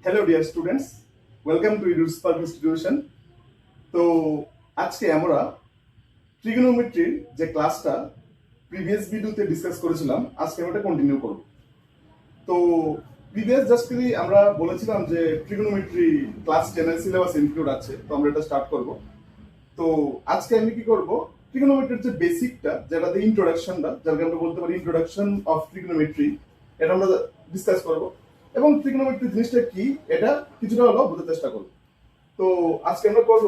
Hello dear students, welcome to your spark institution. তো আজকে আমরা ট্রিগোনোমেট্রির যে ক্লাসটা প্রিভিয়াস ভিডিওতে ডিসকাস করেছিলাম, আজকে আমরা এটা কন্টিনিউ করব। তো প্রিভিয়াস জাস্টলি আমরা বলেছিলাম যে ট্রিগোনোমেট্রি ক্লাস 10 এর সিলেবাস ইনক্লুড আছে, তো আমরা এটা স্টার্ট করব। তো আজকে আমি কি করব, ট্রিগোনোমেট্রির যে বেসিকটা, যেটাতে ইন্ট্রোডাকশনটা, যাকে আমরা বলতে পারি ইন্ট্রোডাকশন অফ ট্রিগোনোমেট্রি, এটা আমরা ডিসকাস করব এবং ট্রিগোনোমেট্রি জিনিসটা কি এটা কিছুটা হলো বোঝার চেষ্টা করব। তো আজকে আমরা করব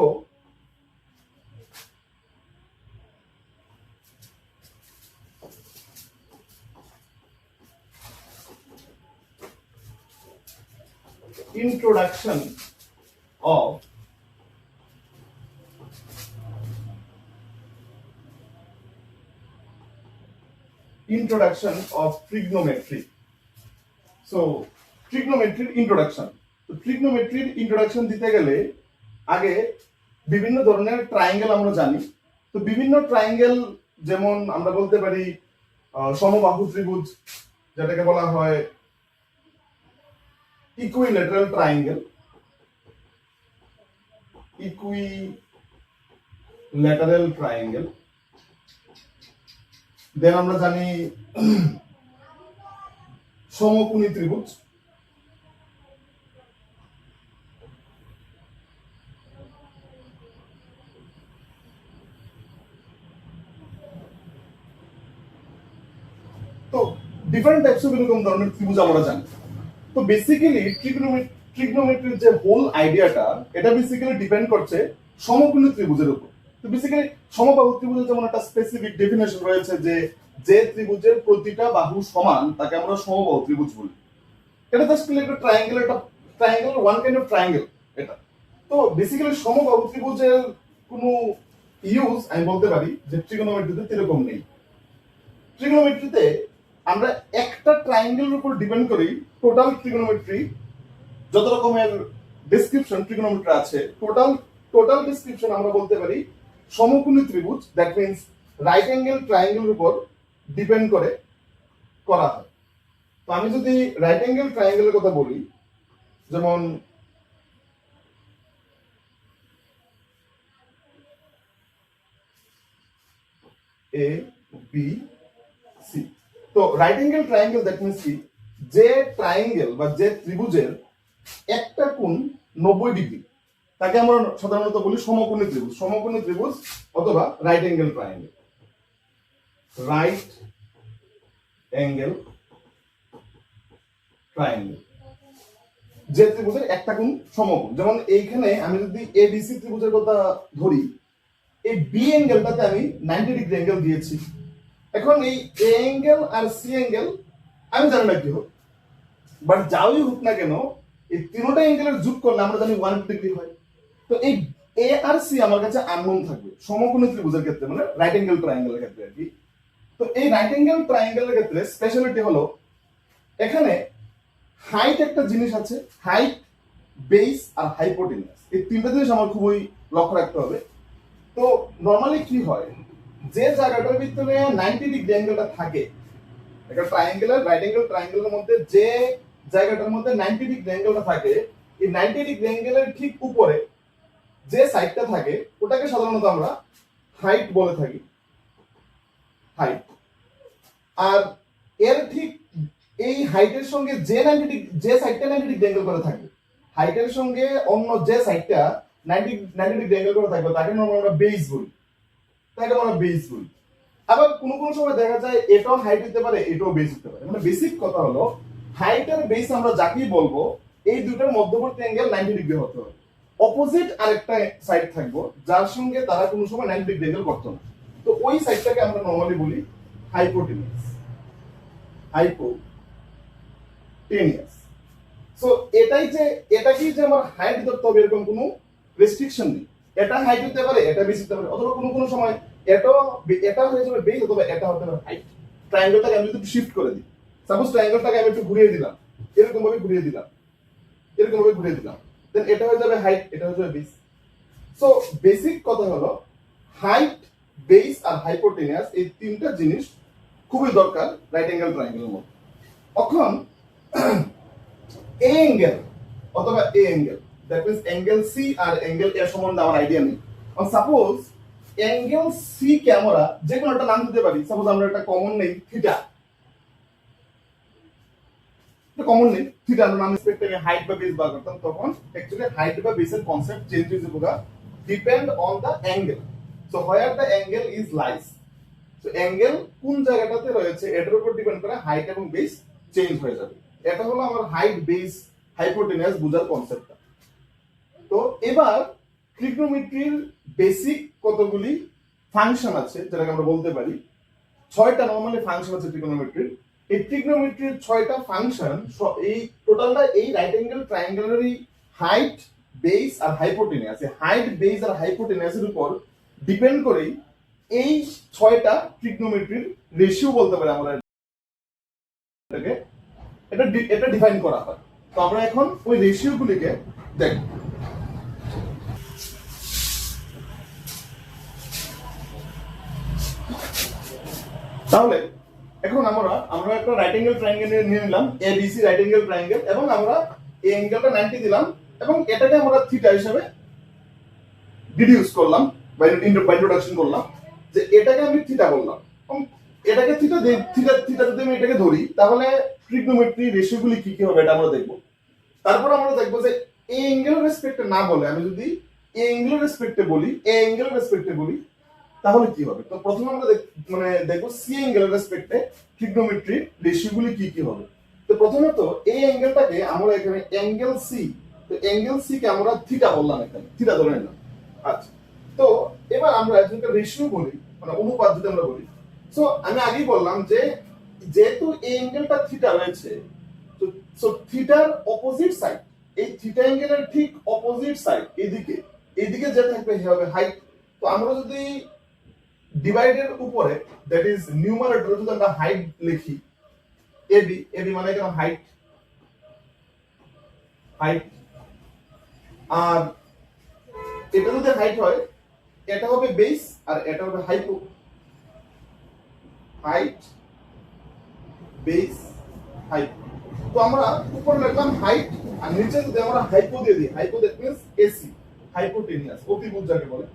introduction of trigonometry. So trigonometry introduction. তো ট্রিগনোমেট্রির ইন্ট্রোডাকশন দিতে গেলে আগে বিভিন্ন ধরনের ট্রায়াঙ্গেল আমরা জানি। তো বিভিন্ন ট্রায়াঙ্গেল যেমন আমরা বলতে পারি সমবাহু ত্রিভুজ, যেটাকে বলা হয় ইকুইল্যাটারাল ট্রায়াঙ্গেল, ইকুইল্যাটারাল ট্রায়াঙ্গেল। দেন আমরা জানি সমকোণী ত্রিভুজ, তো ডিফারেন্ট টাইপস অফ এরকম ধরনের ত্রিভুজ আমরা জানি। তো বেসিক্যালি ট্রিগনোমেট্রির যে হোল আইডিয়াটা, এটা বেসিক্যালি ডিপেন্ড করছে সমকোণী ত্রিভুজের উপর। তো বেসিক্যালি সমবাহু ত্রিভুজের যেমন একটা স্পেসিফিক ডেফিনেশন রয়েছে যে যে ত্রিভুজের প্রতিটা বাহু সমান তাকে আমরা সমবাহু ত্রিভুজ বলি। এটা জাস্ট একটা triangle one kind of triangle এটা। তো বেসিক্যালি সমবাহু ত্রিভুজের কোনো ইউজ আমি বলতে পারি যে ট্রিগনোমেট্রিতে এরকম নেই। ট্রিগনোমেট্রিতে আমরা একটা ট্রায়াঙ্গেলের উপর ডিপেন্ড করি টোটাল ট্রিগনোমেট্রি, যত রকমের ডেসক্রিপশন ট্রিগনোমেট্রি আছে, টোটাল ডেসক্রিপশন আমরা বলতে পারি সমকোণী ত্রিভুজ, দ্যাট মিন্স রাইট অ্যাঙ্গেল ট্রায়াঙ্গেলের উপর ডিপেন্ড করে করা হয়। তো আমি যদি রাইট অ্যাঙ্গেল ট্রায়াঙ্গেলের কথা বলি, যেমন এ বি সি। তো right angle triangle that means কি, যে ট্রায়াঙ্গেল বা যে ত্রিভুজের একটা কোণ 90 ডিগ্রি তাকে আমরা সাধারণত বলি সমকোণী ত্রিভুজ। সমকোণী ত্রিভুজ অথবা right angle triangle. Right angle triangle, যে ত্রিভুজের একটা কোণ সমকোণ। যেমন এইখানে আমি যদি এবিসি ত্রিভুজের কথা ধরি, এই বি অ্যাঙ্গেলটাতে আমি 90 ডিগ্রি অ্যাঙ্গেল দিয়েছি। এখন এই এ অ্যাঙ্গেল আর সি অ্যাঙ্গেল আমি জানি না কি হোক, বাট যাই হোক না কেন এই তিনটা অ্যাঙ্গেলের যোগ করলে আমরা জানি 1 ডিগ্রি হয়। তো এই এ আর সি আমার কাছে আননোন থাকবে সমকোণী ত্রিভুজের ক্ষেত্রে, মানে রাইট অ্যাঙ্গেল ট্রায়াঙ্গেলের ক্ষেত্রে আর কি। তো এই রাইট অ্যাঙ্গেল ট্রায়াঙ্গেলের ক্ষেত্রে স্পেশালিটি হলো এখানে হাইট একটা জিনিস আছে, হাইট, বেস আর হাইপোটেনিয়াস। এই তিনটা জিনিস আমার খুবই লক্ষ্য রাখতে হবে। তো নরমালি কি হয়, যে জায়গাটার ভিতরে 90 ডিগ্রি অ্যাঙ্গেলটা থাকে, একটা ট্রায়াঙ্গেলের রাইট অ্যাঙ্গেল ট্রায়াঙ্গেলের মধ্যে যে জায়গাটার মধ্যে 90 ডিগ্রি অ্যাঙ্গেলটা থাকে, এই 90 ডিগ্রি অ্যাঙ্গেলের ঠিক উপরে যে সাইডটা থাকে ওটাকে সাধারণত আমরা হাইট বলে থাকি, হাইট। আর এর ঠিক এই হাইটের সঙ্গে যে 90 ডিগ্রি, যে সাইডটা 90 ডিগ্রি অ্যাঙ্গেল করে থাকে, হাইটের সঙ্গে অন্য যে সাইডটা 90 ডিগ্রি অ্যাঙ্গেল করে থাকবে তাকে আমরা বেস বলি, তাকে আমরা বেস বলি। আবার কোন কোন সময় দেখা যায় এটাও হাইট হতে পারে, এটাও বেস হতে পারে। মানে বেসিক কথা হলো হাইট আর বেস আমরা যাকেই বলবো এই দুটোর মধ্যবর্তী অ্যাঙ্গেল 90 ডিগ্রি হতে হবে। অপোজিট আরেকটা সাইড থাকবো যার সঙ্গে তারা কোনো সময় 90 ডিগ্রি অ্যাঙ্গেল করতো না, তো ওই সাইডটাকে আমরা নরমালি বলি হাইপোটেনিয়াস। হাইপোটেনিয়াস। সো এটাকেই যে আমার হাইট ধরতে হবে এরকম কোনো রেস্ট্রিকশন নেই। এটা হাইট হতে পারে, এটা বেস হতে পারে, অথবা কোনো সময় এটা হয়ে যাবে বেস, অথবা এটা হতে পারে হাইট। ট্রায়াঙ্গেলটাকে আমি যদি শিফট করে দিই, সাপোজ ট্রায়াঙ্গেলটাকে আমি একটু ঘুরিয়ে দিলাম, এরকম ভাবে ঘুরিয়ে দিলাম, দেন এটা হয়ে যাবে হাইট, এটা হয়ে যাবে বেস। সো বেসিক কথা হলো হাইট, বেস আর হাইপোটেনিয়াস, এই তিনটা জিনিস খুবই দরকার রাইট অ্যাঙ্গেল ট্রায়াঙ্গেলের মধ্যে। এখন এই অ্যাঙ্গেল অথবা A angle, that means angle C আর অ্যাঙ্গেল এ সম্বন্ধে আমার আইডিয়া নেই। সাপোজ অ্যাঙ্গেল সি কে আমরা যে কোনো একটা নাম দিতে পারি। সাপোজ আমরা একটা কমন নেই থিটা, কমন নেই থিটা, আমরা নাম রেসপেক্টে হাইট বা বেস বার করতাম, তখন অ্যাকচুয়ালি হাইট বা বেসের কনসেপ্ট চেঞ্জ হয়ে যাবে, depend on the angle. So where the angle is lies, so angle কোন জায়গাটাতে রয়েছে এটার উপর ডিপেন্ড করে হাইট এবং বেস চেঞ্জ হয়ে যাবে। এটা হলো আমার হাইট বেস হাইপোটেনাস বোঝার কনসেপ্টটা। তো এবার ট্রিগনোমেট্রির বেসিক কতগুলি ফাংশন আছে যেটাকে আমরা বলতে পারি, 6টা নরমালি ফাংশন আছে ট্রিগনোমেট্রির। এই ট্রিগনোমেট্রির 6টা ফাংশন, এই টোটালটা এই রাইট অ্যাঙ্গেল ট্রায়াঙ্গেলেরই হাইট বেস আর হাইপোটেনাস, হাইট বেস আর হাইপোটেনাসের উপর ডিপেন্ড করেই এই 6টা ট্রিগনোমেট্রির রেশিও বলতে পারি আমরা এটাকে, এটা ডিফাইন করা হয়। তো আমরা এখন ওই রেশিও গুলিকে দেখব। তাহলে এখন আমরা একটা রাইট অ্যাঙ্গেল ট্রায়াঙ্গেল নিয়ে নিলাম, এবিসি রাইট অ্যাঙ্গেল ট্রায়াঙ্গেল, এবং আমরা এই অ্যাঙ্গেলটা 90 দিলাম এবং এটাকে আমরা থিটা হিসেবে ডিডিউস করলাম বা ইন্ট্রোডাকশন করলাম, যে এটাকে আমি থিটা বললাম এবং এটাকে থিটা যদি আমি এটাকে ধরি, তাহলে ট্রিগনোমেট্রি রেশিওগুলি কি কি হবে এটা আমরা দেখব। তারপর আমরা দেখব যে এই অ্যাঙ্গেলের রেসপেক্টে না বলে আমি যদি এই অ্যাঙ্গেলের রেসপেক্টে বলি, এই অ্যাঙ্গেলের রেসপেক্টে বলি, তাহলে কি হবে। তো প্রথমে আমরা দেখব সি অ্যাঙ্গেলের রেসপেক্টে ট্রিগনোমেট্রি রেশিওগুলি কি কি হবে। তো প্রথমত এই অ্যাঙ্গেলটাকে আমরা এখানে অ্যাঙ্গেল সি, তো অ্যাঙ্গেল সি কে আমরা থিটা বললাম, এখানে থিটা ধরে নিলাম। আচ্ছা, তো এবার আমরা একটা রেশিও বলি, মানে অনুপাত যদি আমরা বলি। সো আমি আগেই বললাম যে যেহেতু এই অ্যাঙ্গেলটা থিটা রয়েছে, সো থিটার অপোজিট সাইড, এই থিটা অ্যাঙ্গেলের ঠিক অপোজিট সাইড এইদিকে যে থাকবে সে হবে হাইট। তো আমরা যদি ডিভাইডের উপরে, দ্যাট ইজ নিউমারেটর, যদি আমরা হাইট লিখি, এবি মানে এখানে হাইট, আর এটা যদি হাইট হয় এটা হবে বেস আর এটা হবে হাইপো, হাইট বেস হাইপো। তো আমরা উপরে লিখলাম হাইট আর নিচে যদি আমরা হাইপো দিয়ে দিই, hypo that means AC, hypotenuse, অতিভুজ যাকে বলে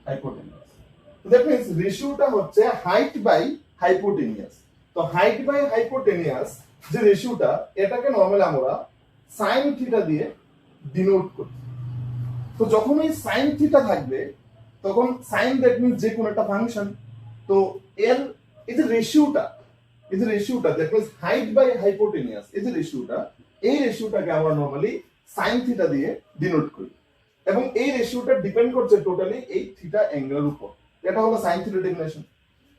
হাইপোটেনিয়াস। তো দ্যাট মিন্স রেশিওটা হচ্ছে হাইট বাই হাইপোটেনিয়াস। তো হাইট বাই হাইপোটেনিয়াস যে রেশিওটা, এটাকে নরমালি আমরা সাইন থিটা দিয়ে ডিনোট করি। তো যখন এই সাইন থিটা থাকবে তখন সাইন দ্যাট মিন্স যে কোনো একটা ফাংশন, তো এর এই যে রেশিওটা that means height by hypotenuse, এই যে রেশিওটা, এই রেশিওটাকে আমরা নরমালি সাইন থিটা দিয়ে ডিনোট করি এবং এই রেশিওটা ডিপেন্ড করছে টোটালি এই থিটা অ্যাঙ্গেলের উপর। এটা হলো সাইন থিটা ডেফিনেশন।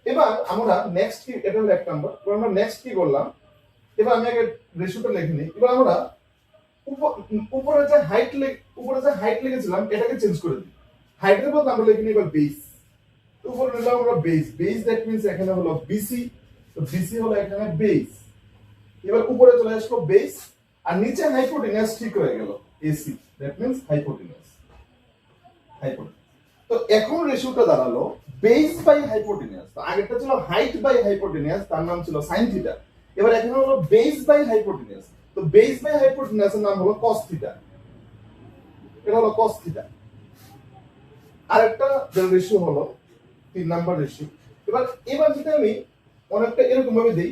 এবার আমরা নেক্সট কি, এটা হলো এক নাম্বার। আমরা নেক্সট কি করলাম, এবার আমি আগে রেশিওটা লিখে নিই। এবার আমরা উপরে যে হাইট লিখেছিলাম এটাকে চেঞ্জ করে দিই, হাইটের বদলে আমরা লিখে নিই এবার বেস। উপরে নিলাম আমরা বেস দ্যাট মিন্স এখানে হলো বিসি, তো বিসি হলো এখানে বেস। এবার উপরে চলে আসলো বেস আর নিচে হাইপোটেনিয়াস ঠিক হয়ে গেল এসি, দ্যাট মিন্স হাইপোটেনিয়াস। তো এখন রেশিওটা দাঁড়ালো বেস বাই হাইপোটেনিয়াস। তো আগেরটা ছিল হাইট বাই হাইপোটেনিয়াস, তার নাম ছিল সাইন থিটা। এবার এখানে হলো বেস বাই হাইপোটেনিয়াস, তো বেস বাই হাইপোটেনিয়াস এর নাম হলো cos থিটা, এটা হলো cos থিটা। আরেকটা রেশিও হলো 3 নাম্বার রেশিও। এবার যদি আমি অনেকটা এরকম ভাবে দেই,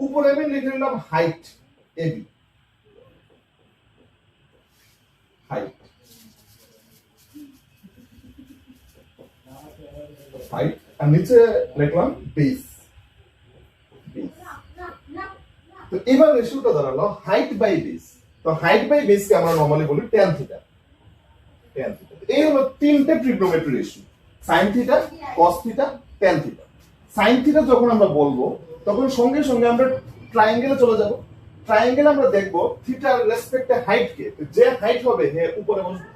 উপরে আমি লিখে নিলাম হাইট এবি, হাইট আর নিচে লিখলাম বেস। তো এবার রেশিওটা দাঁড়ালো হাইট বাই বেস। তো হাইট বাই বেস কে আমরা নরমালি বলি tan থিটা। এই হলো তিনটে trigonometry ratio, sin theta, cos theta, tan theta. sin theta যখন আমরা বলবো তখন সঙ্গে সঙ্গে আমরা ট্রায়াঙ্গেলে চলে যাব। ট্রায়াঙ্গেলে আমরা দেখব থিটার রেসপেক্টে হাইট কে, যে হাইট হবে হে উপরে বসবে,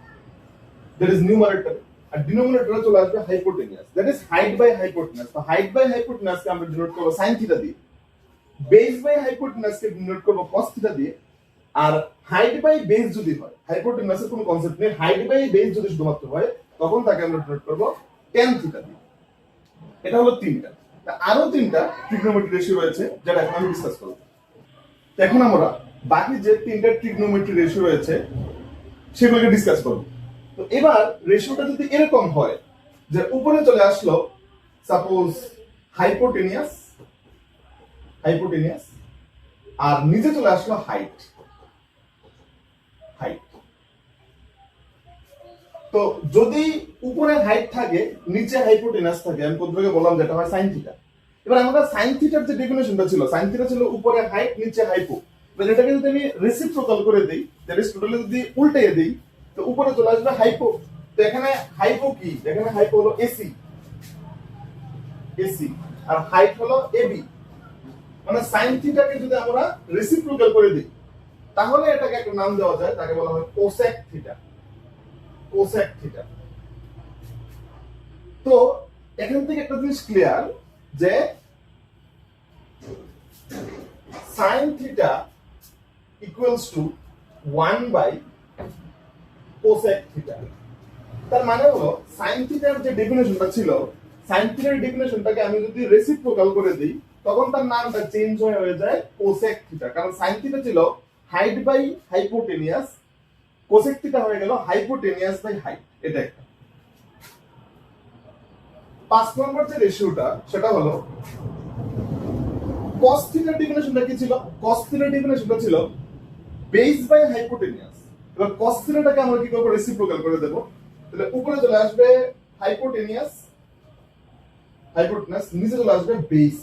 দ্যাট ইজ নিউমারেটর, আর ডিনোমিনেটরে চলে আসবে hypotenuse, that is height by hypotenuse. তো হাইট বাই হাইপোটেনিয়াস কে আমরা ডিনোট করব sin থিটা দিয়ে, বেস বাই হাইপোটেনিয়াস কে ডিনোট করব cos থিটা দিয়ে, আর হাইট বাই বেস যদি হয়, হাইপোটেনিয়াসের কোনো কনসেপ্ট নেই, হাইট বাই বেস যদি শুধুমাত্র হয় তখন তাকে আমরা ডিনোট করব tan থিটা দিয়ে। এটা হলো তিনটা। আরো তিনটা ট্রিগনোমেট্রি রেশিও রয়েছে যেটা এখন আমি ডিসকাস করব। তো এখন আমরা বাকি যে তিনটা ট্রিগনোমেট্রি রেশিও রয়েছে সেগুলোকে ডিসকাস করব। তো এবার রেশিওটা যদি এরকম হয় যে উপরে চলে আসলো সাপোজ হাইপোটেনিয়াস হাইপোটেনিয়াস আর নিচে চলে আসলো হাইট হাইট। তো যদি উপরে হাইট থাকে নিচে হাইপোটেনাস থাকে, আমি প্রথমে বললাম যেটা হয় সাইন থিটা। এবার আমরা সাইন থিটার যে ডেফিনেশনটা ছিল, সাইন থিটা ছিল উপরে হাইট নিচে হাইপো। এবার এটাকে যদি আমি রেসিপ্রোকাল করে দেই, টোটালি যদি উল্টিয়ে দেই তো উপরে চলে আসবে হাইপো। তো এখানে হাইপো কি, এখানে হাইপো হলো এসি এসি আর হাইট হলো এবি। মানে সাইন থিটাকে যদি আমরা রেসিপ্রোকাল করে দিই তাহলে এটাকে একটা নাম দেওয়া যায়, তাকে বলা হয় কোসেক থিটা কোসেক থিটা। তো এখান থেকে একটা জিনিস ক্লিয়ার যে sine theta equals to 1 by cosec theta. তার মানে হলো সাইন থিটার যে ডেফিনেশনটা ছিল, সাইন থিটার ডেফিনেশনটাকে আমি যদি রেসিপ্রোকাল করে দিই তখন তার নামটা চেঞ্জ হয়ে যায় কোসেক থিটা। কারণ সাইন থিটা ছিল height by hypotenuse, cosec theta হয়ে গেল হাইপোটেনিয়াস বাই হাইট। এটা একটা। 5 নম্বর যে রেশিওটা সেটা হলো cos থিটার ডেফিনেশনটা কি ছিল? cos থিটার ডেফিনেশনটা ছিল বেস বাই হাইপোটেনিয়াস। এবার cos থিটাটাকে আমরা কি করব, রেসিপ্রোকাল করে দেব। তাহলে উপরে চলে আসবে হাইপোটেনিয়াস হাইপোটেনাস, নিচে চলে আসবে বেস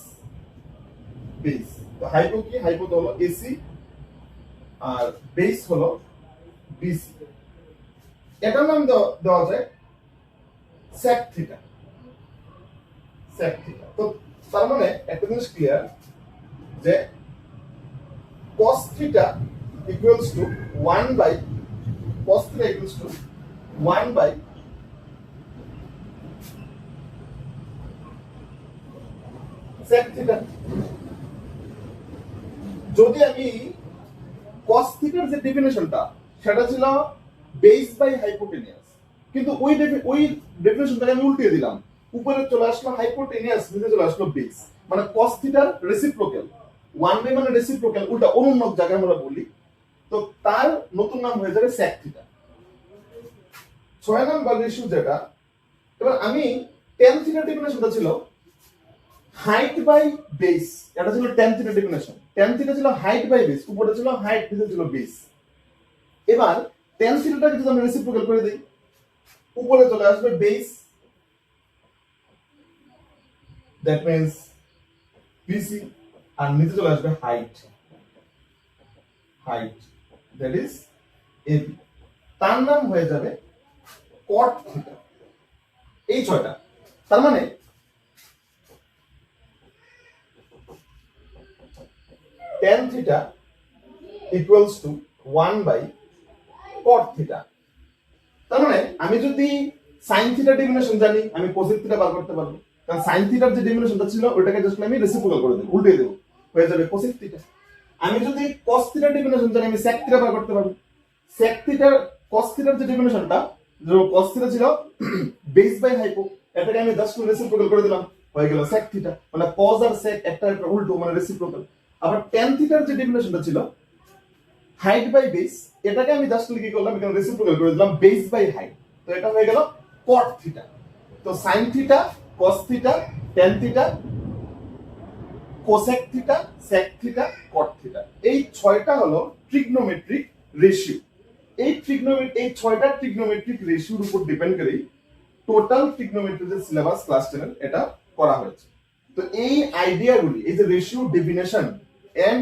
বেস। তো হাইপো কি, হাইপো তো হলো এসি আর বেস হলো বিসি। এটার নাম দেওয়া যায় sec থিটা sec থিটা। তো তার মানে একটা জিনিস ক্লিয়ার যে cos theta equals to 1 by cos theta equals to 1 by sec theta. যদি আমি cos থিটার যে ডেফিনেশনটা সেটা ছিল বেস বাই হাইপোটেনিয়াস, কিন্তু ওই ডেফিনেশনটাকে আমি উল্টিয়ে দিলাম, উপরে চলে আসলো হাইপোটেনিয়াস, নিচে চলে আসলো বেস। মানে cos থিটার রেসিপ্রোকাল 1 বাই মানে রেসিপ্রোকাল, উল্টা অনুন্নত জায়গায় আমরা বলি। তো তার নতুন নাম হয়ে যাবে sec থিটা। 6 নাম্বার রেশিও যেটা, এবার আমি tan থিটার ডেফিনেশনটা ছিল হাইট বাই বেস, এটা ছিল tan থিটার ডেফিনেশন। tan থিটা ছিল হাইট বাই বেস, উপরে ছিল হাইট, নিচে ছিল বেস। এবার tan থিটাটাকে যদি আমরা রেসিপ্রোকাল করে দেই উপরে চলে আসবে বেস, দ্যাট মিন্স বিসি, আর নিচে চলে আসবে height height, that is AB. তার নাম হয়ে যাবে cot থিটা। এই 6টা। তার মানে tan theta equals to 1 by cot theta. তার মানে আমি যদি sin থিটা ডেফিনেশন জানি আমি cosec থিটা বার করতে পারবো। কারণ sin থিটার যে ডেফিনেশনটা ছিল ওটাকে জাস্ট আমি রেসিপ্রোকাল করে দেব, উল্টে দেব, হয়ে যাবে cosec থিটা। আমি যদি cos থিটার ডেফিনেশন জানি আমি sec থিটা বার করতে পারবো। sec থিটার cos থিটার যে ডেফিনেশনটা, যে cos থিটা ছিল বেস বাই হাইপো, এটাকে আমি জাস্ট রেসিপ্রোকাল করে দিলাম, হয়ে গেল sec থিটা। মানে cos আর sec একটা উল্টো, মানে রেসিপ্রোকাল। আবার tan থিটার যে ডেফিনেশনটা ছিল হাইট বাই বেস, এটাকে আমি জাস্ট কি করলাম, এখানে রেসিপ্রোকাল করে দিলাম বেস বাই হাইট। তো এটা হয়ে গেল cot থিটা। তো sin theta, cos theta, tan theta, cosec theta, sec theta, cot theta, এই 6টা হলো ট্রিগনোমেট্রিক রেশিও। এই 6টা ট্রিগনোমেট্রিক রেশিওর উপর ডিপেন্ড করে টোটাল ট্রিগনোমেট্রি যে সিলেবাস ক্লাস 10 এটা করা হয়েছে। তো এই আইডিয়াগুলি, এই যে ratio definition and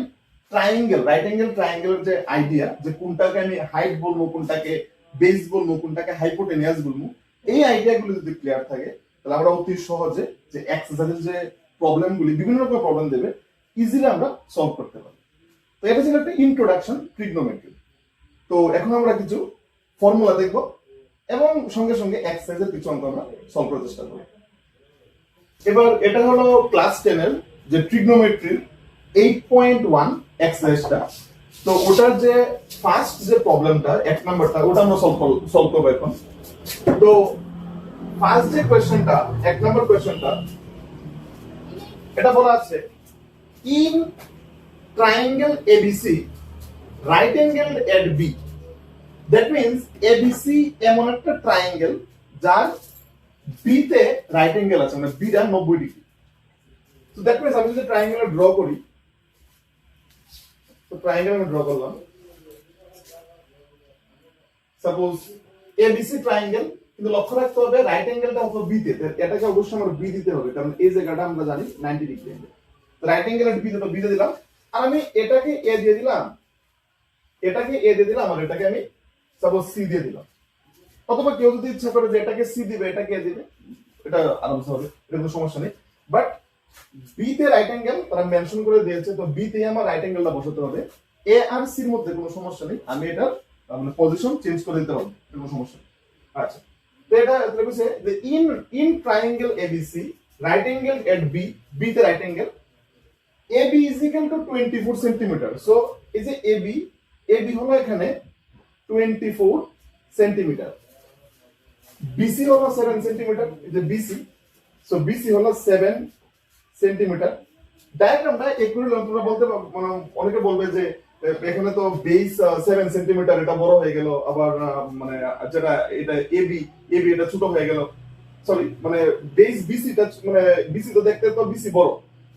triangle, right angle ট্রায়াঙ্গেলের যে আইডিয়া, যে কোনটাকে আমি হাইট বলবো, কোনটাকে বেস বলবো, কোনটাকে হাইপোটেনিয়াস বলবো, এই আইডিয়াগুলো যদি ক্লিয়ার থাকে তাহলে আমরা অতি সহজে যে এক্সারসাইজের যে প্রবলেমগুলি, বিভিন্ন রকম প্রবলেম দেবে, ইজিলি আমরা সলভ করতে পারি। তো এটা ছিল একটা ইন্ট্রোডাকশন ট্রিগনোমেট্রি। তো এখন আমরা কিছু ফর্মুলা দেখব এবং সঙ্গে সঙ্গে এক্সারসাইজের কিছু অঙ্ক আমরা সলভ করার চেষ্টা করব। এবার এটা হলো ক্লাস 10 এর যে ট্রিগনোমেট্রির 8.1 এক্সারসাইজটা। তো ওটার যে ফার্স্ট যে প্রবলেমটা 1 নাম্বারটা, ওটা আমরা সলভ করব এখন। তো ফার্স্ট যে কোশ্চেনটা, 1 নাম্বার কোশ্চেনটা, এটা বলা আছে in triangle ABC right angle at B. That means ABC এমন একটা ট্রায়াঙ্গেল যার বি তে রাইট অ্যাঙ্গেল আছে, মানে বিটা 90 ডিগ্রি। তো দ্যাট মিন্স আমি যদি ট্রায়াঙ্গেল ড্র করি, তো ট্রায়াঙ্গেল আমি ড্র করলাম, সাপোজ এবিসি ট্রায়াঙ্গেল, কিন্তু লক্ষ্য রাখতে হবে রাইট অ্যাঙ্গেলটা হলো বি তে, এটাকে অবশ্যই আমার বি দিতে হবে, কারণ এই জায়গাটা আমরা জানি 90 ডিগ্রি অ্যাঙ্গেল। তো রাইট অ্যাঙ্গেল এট বি তে বি দিলাম, আর আমি এটাকে এ দিয়ে দিলাম, এটাকে এ দিয়ে দিলাম, আর এটাকে আমি সাপোজ সি দিয়ে দিলাম। অথবা কেউ যদি ইচ্ছা করে যে এটাকে সি দিবে এটাকে এ দিবে, এটা আরামসে হবে, এটা কোনো সমস্যা নেই। বাট বি তে রাইট অ্যাঙ্গেল তারা মেনশন করে দিয়েছে, তো বি তে আমার রাইট অ্যাঙ্গেলটা বসাতে হবে। এ আর সির মধ্যে কোনো সমস্যা নেই, আমি এটার মানে পজিশন চেঞ্জ করে দিতে পারবো, কোনো সমস্যা নেই। আচ্ছা, তো এটা লিখেছে যে in triangle ABC right angle at B, B তে right angle, AB is equal to 24 centimetre. So এই যে এবি, এবি হলো এখানে 24 সেন্টিমিটার, বিসি হলো 7 সেন্টিমিটার, এই যে বিসি, সো বিসি হলো 7 সেন্টিমিটার। ডায়াগ্রামটা একটু তোমরা বলতে মানে অনেকে বলবে যে এখানে তো বেস 7 সেন্টিমিটার, এটা বড় হয়ে গেল, আবার মানে যেটা এটা এবি, এবি এটা ছোট হয়ে গেল, সরি মানে বেস বিসিটা মানে বিসি তো দেখতে তো বিসি বড়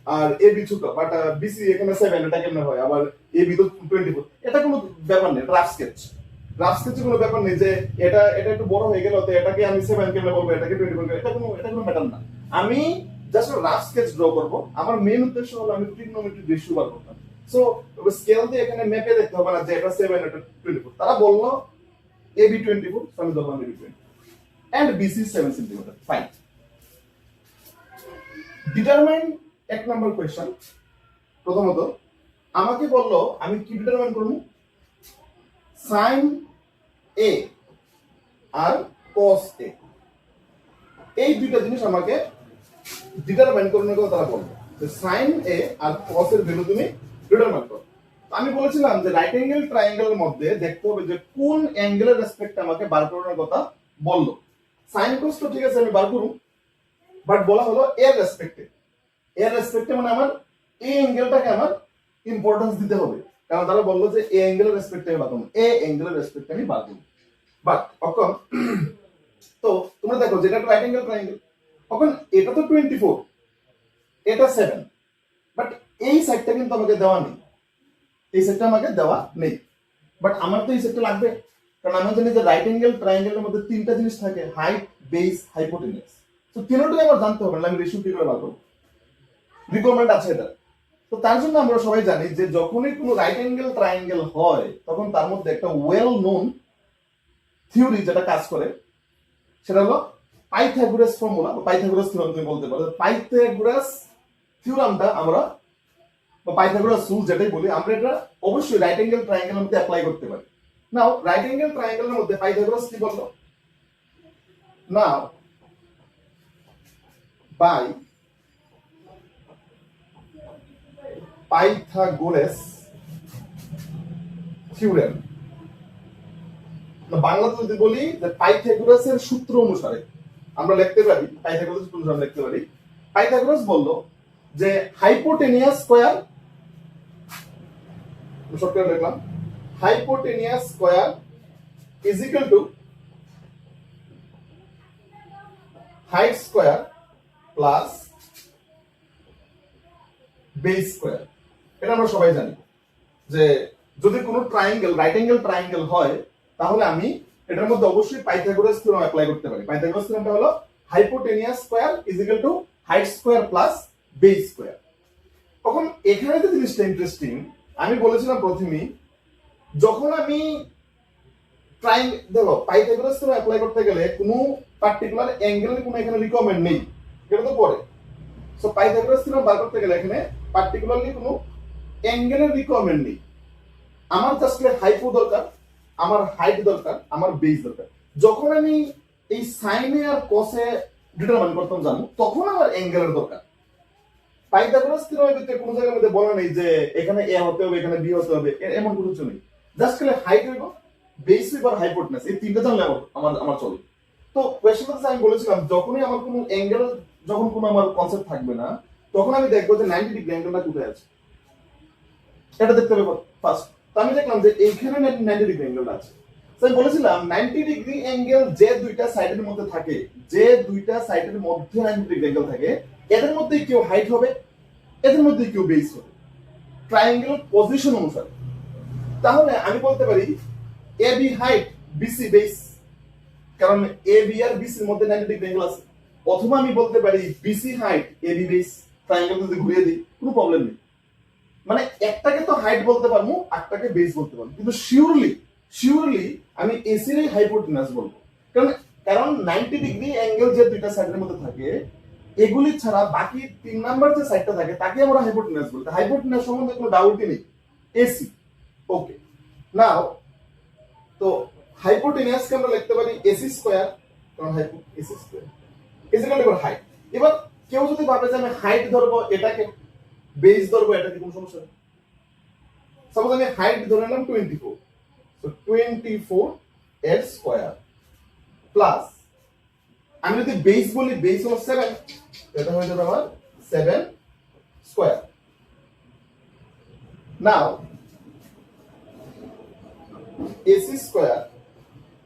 আর এবি ছোট, বাট বিসি এখানে 7, এটা কেমনে হয়, আবার এবি তো 24, এটা কোনো ব্যাপার নেই, রাফ স্কেচ, রাফ স্কেচে কোনো ব্যাপার নেই যে এটা এটা একটু বড় হয়ে গেল, তো এটাকে আমি 7 কেমনে বলবো, এটাকে 24, এটা কোনো ম্যাটার না। আমি জাস্ট রাফ স্কেচ ড্র করব, আমার মেইন উদ্দেশ্য হলো আমি ট্রিগনোমেট্রিক রেশিও বার করতাম। সো স্কেল দিয়ে এখানে ম্যাপে দেখতে হবে না যে এটা 7 এটা 24, তারা বললো এবি 24, সো আমি ধরলাম AB 20 and BC 7 centimetre. Fine, determine 1 number question. প্রথমত আমাকে বললো আমি কি ডিটারমাইন করব, sin A R cos A, এই দুইটা জিনিস আমাকে ডিটারমাইন করার কথা তারা বলবে যে sin A আর cos এর ভ্যালু তুমি ডিটারমাইন করো। আমি বলেছিলাম যে রাইট অ্যাঙ্গেল ট্রায়াঙ্গেলের মধ্যে দেখতে হবে যে কোন অ্যাঙ্গেলের রেসপেক্টে আমাকে বার করার কথা বললো। সাইন cos তো ঠিক আছে আমি বার করব, বাট বলা হলো এর রেসপেক্টে, এর রেসপেক্টে মানে আমার এই অ্যাঙ্গেলটাকে আমার ইম্পর্টেন্স দিতে হবে, কারণ তারা বললো যে এই অ্যাঙ্গেলের রেসপেক্টে আমি বার করব, এই অ্যাঙ্গেলের রেসপেক্টে আমি বার করব। বাট এখন তো তোমরা দেখো যেটা রাইট অ্যাঙ্গেল ট্রায়াঙ্গেল, এখন এটা তো 24, এটা 7, বাট এই সাইডটা কিন্তু আমাকে দেওয়া নেই, এই সাইডটা আমাকে দেওয়া নেই, বাট আমার তো এই সাইডটা লাগবে, কারণ আমি জানি যে রাইট অ্যাঙ্গেল ট্রায়াঙ্গেলের মধ্যে তিনটা জিনিস থাকে, হাইট, বেস, হাইপোটেনিউস। তো তিনটাই আমার জানতে হবে, আমি রেশিও কি করে বার করব, রিকোয়ারমেন্ট আছে এটা। তো তার জন্য আমরা সবাই জানি যে যখনই কোনো রাইট অ্যাঙ্গেল ট্রায়াঙ্গেল হয় তখন তার মধ্যে একটা ওয়েল নোন থিওরি যেটা কাজ করে, সেটা হলো পাইথাগোরাস ফর্মুলা বা পাইথাগোরাস থিওরাম তুমি বলতে পারো। পাইথাগোরাস থিওরামটা আমরা বা পাইথাগোরাস রুল যেটাই বলি আমরা, এটা অবশ্যই রাইট অ্যাঙ্গেল ট্রায়াঙ্গেলের মধ্যে অ্যাপ্লাই করতে পারি। নাও রাইট অ্যাঙ্গেল ট্রায়াঙ্গেলের মধ্যে পাইথাগোরাস কি বললো, নাও বাই পাইথাগোরাস থিওরেম, বাংলাতে যদি বলি যে পাইথাগোরাসের সূত্র অনুসারে আমরা লিখতে পারি, পাইথাগোরাস সূত্র অনুসারে লিখতে পারি, পাইথাগোরাস বলল যে হাইপোটেনিয়াস স্কয়ার, শর্টকাট লিখলাম, hypotenuse square is equal to height square plus base square. এটা আমরা সবাই জানি যে যদি কোনো ট্রায়াঙ্গেল রাইট অ্যাঙ্গেল ট্রায়াঙ্গেল হয় তাহলে আমি এটার মধ্যে অবশ্যই পাইথাগোরাস থিওরাম অ্যাপ্লাই করতে পারি। পাইথাগোরাস থিওরামটা হলো hypotenuse square is equal to height square plus base square. তখন এখানে যে জিনিসটা ইন্টারেস্টিং, আমি বলেছিলাম প্রথমেই যখন আমি দেখো পাইথাগোরাস থিওরাম অ্যাপ্লাই করতে গেলে কোনো পার্টিকুলার অ্যাঙ্গেলের কোনো এখানে রিকোয়ারমেন্ট নেই, এটা তো পরে। সো পাইথাগোরাস থিওরাম বার করতে গেলে এখানে পার্টিকুলারলি কোনো অ্যাঙ্গেলের রিকোয়ারমেন্ট নেই, আমার জাস্ট হাইপো দরকার, আমার হাইট দরকার, আমার বেস দরকার। যখন আমি এই সাইনে আর কসে ডিটারমাইন করতাম জানো, তখন আমার অ্যাঙ্গেলের দরকার। পাইথাগোরাস থিওরামের ভিতরে কোনো জায়গার মধ্যে বলা নেই যে এখানে এ হতে হবে এখানে বি হতে হবে, এমন কোনো কিছু নেই। জাস্ট খালি হাইট হইব, বেস হইব আর হাইপোটেনাস, এই তিনটা জানলে আমার চলে। তো কোয়েশ্চেনটা আমি বলেছিলাম যখনই আমার কোনো অ্যাঙ্গেল, যখন কোনো আমার কনসেপ্ট থাকবে না, তখন আমি দেখবো যে 90 ডিগ্রি অ্যাঙ্গেলটা কোথায় আছে, এটা দেখতে হবে ফার্স্ট। তো আমি দেখলাম যে এইখানে 90 ডিগ্রি অ্যাঙ্গেলটা আছে। তো আমি বলেছিলাম 90 ডিগ্রি অ্যাঙ্গেল যে দুইটা সাইডের মধ্যে থাকে, যে দুইটা সাইডের মধ্যে 90 ডিগ্রি অ্যাঙ্গেল থাকে, এদের মধ্যে কেউ হাইট হবে, এদের মধ্যে কেউ বেস হবে, ট্রায়াঙ্গেল পজিশন অনুসারে। তাহলে আমি বলতে পারি A B height, BC base, কারণ এ বি আর বিসির মধ্যে 90 ডিগ্রি অ্যাঙ্গেল আছে। অথবা আমি বলতে পারি BC height, A B base, triangle যদি ঘুরিয়ে দিই কোনো প্রবলেম নেই। মানে একটাকে তো হাইট বলতে পারবো, একটাকে বেস বলতে পারবো, কিন্তু শিওরলি আমি এসির হাইপোটেনাস বলবো। কারণ কারণ 90 ডিগ্রি অ্যাঙ্গেল যে দুইটা সাইডের মধ্যে থাকে, এগুলি ছাড়া বাকি 3 নাম্বার যে সাইডটা থাকে তাকে আমরা হাইপোটেনাস বলতে। হাইপোটেনাস সম্বন্ধে কোনো ডাউটই নেই, এসি। ওকে, নাও তো হাইপোটেনাসকে আমরা লিখতে পারি এসি স্কয়ার, কারণ AC square is equal to height. এবার কেউ যদি ভাবে যে আমি হাইট ধরবো এটাকে, বেস ধরবো এটাকে, কোনো সমস্যা নেই। সাপোজ আমি হাইট ধরে নিলাম 24, তো 24 এর স্কয়ার প্লাস আমি যদি বেস বলি, বেস হলো 7, এটা হয়ে যাবে আমার 7 square. Now AC square